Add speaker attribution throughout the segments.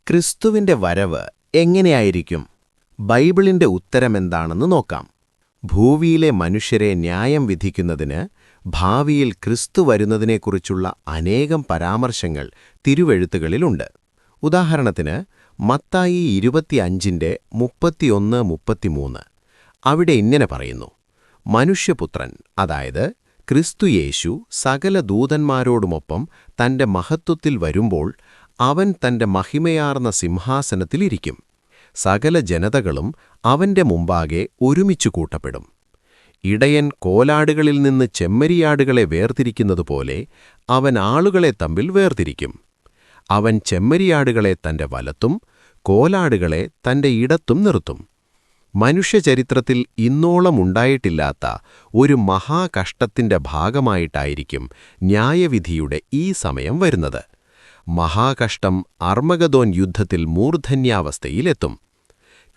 Speaker 1: ക്രിസ്തുവിന്റെ വരവ് എങ്ങനെയായിരിക്കും? ബൈബിളിന്റെ ഉത്തരമെന്താണെന്ന് നോക്കാം. ഭൂമിയിലെ മനുഷ്യരെ ന്യായം വിധിക്കുന്നതിന് ഭാവിയിൽ ക്രിസ്തു വരുന്നതിനെക്കുറിച്ചുള്ള അനേകം പരാമർശങ്ങൾ തിരുവെഴുത്തുകളിലുണ്ട്. ഉദാഹരണത്തിന് മത്തായി 25:31-33. അവിടെ ഇങ്ങനെ പറയുന്നു: മനുഷ്യപുത്രൻ, അതായത് ക്രിസ്തു യേശു, സകല ദൂതന്മാരോടുമൊപ്പം തന്റെ മഹത്വത്തിൽ വരുമ്പോൾ അവൻ തന്റെ മഹിമയാർന്ന സിംഹാസനത്തിലിരിക്കും. സകല ജനതകളും അവന്റെ മുമ്പാകെ ഒരുമിച്ചു കൂട്ടപ്പെടും. ഇടയൻ കോലാടുകളിൽ നിന്ന് ചെമ്മരിയാടുകളെ വേർതിരിക്കുന്നതുപോലെ അവൻ ആളുകളെ തമ്മിൽ വേർതിരിക്കും. അവൻ ചെമ്മരിയാടുകളെ തന്റെ വലത്തും കോലാടുകളെ തന്റെ ഇടത്തും നിർത്തും. മനുഷ്യചരിത്രത്തിൽ ഇന്നോളം ഉണ്ടായിട്ടില്ലാത്ത ഒരു മഹാകഷ്ടത്തിന്റെ ഭാഗമായിട്ടായിരിക്കും ന്യായവിധിയുടെ ഈ സമയം വരുന്നത്. മഹാകഷ്ടം അർമഗദോൻ യുദ്ധത്തിൽ മൂർധന്യാവസ്ഥയിലെത്തും.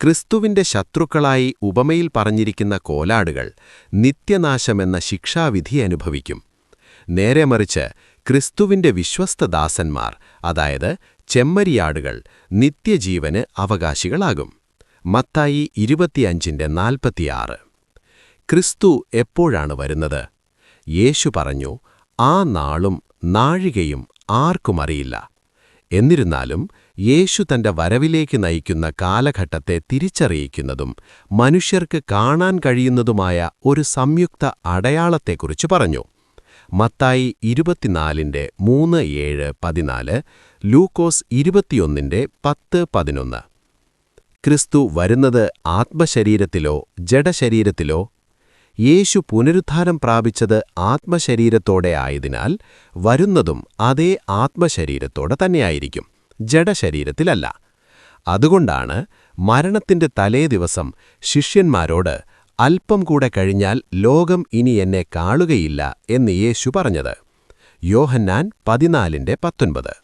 Speaker 1: ക്രിസ്തുവിന്റെ ശത്രുക്കളായി ഉപമയിൽ പറഞ്ഞിരിക്കുന്ന കോലാടുകൾ നിത്യനാശമെന്ന ശിക്ഷാവിധി അനുഭവിക്കും. നേരെമറിച്ച് ക്രിസ്തുവിന്റെ വിശ്വസ്തദാസന്മാർ, അതായത് ചെമ്മരിയാടുകൾ, നിത്യജീവന് അവകാശികളാകും. മത്തായി 25:46. ക്രിസ്തു എപ്പോഴാണ് വരുന്നത്? യേശു പറഞ്ഞു, ആ നാളും നാഴികയും ആർക്കുമറിയില്ല. എന്നിരുന്നാലും യേശു തന്റെ വരവിലേക്ക് നയിക്കുന്ന കാലഘട്ടത്തെ തിരിച്ചറിയിക്കുന്നതും മനുഷ്യർക്ക് കാണാൻ കഴിയുന്നതുമായ ഒരു സംയുക്ത അടയാളത്തെക്കുറിച്ച് പറഞ്ഞു. മത്തായി 24:3-7-14, ലൂക്കോസ് 21:10-11. ക്രിസ്തു വരുന്നത് ആത്മശരീരത്തിലോ ജഡശരീരത്തിലോ? യേശു പുനരുത്ഥാനം പ്രാപിച്ചത് ആത്മശരീരത്തോടെ ആയതിനാൽ വരുന്നതും അതേ ആത്മശരീരത്തോടെ തന്നെയായിരിക്കും, ജഡശരീരത്തിലല്ല. അതുകൊണ്ടാണ് മരണത്തിന്റെ തലേദിവസം ശിഷ്യന്മാരോട്, അല്പം കൂടെ കഴിഞ്ഞാൽ ലോകം ഇനി എന്നെ കാണുകയില്ല എന്ന് യേശു പറഞ്ഞത്. യോഹന്നാൻ 14:19.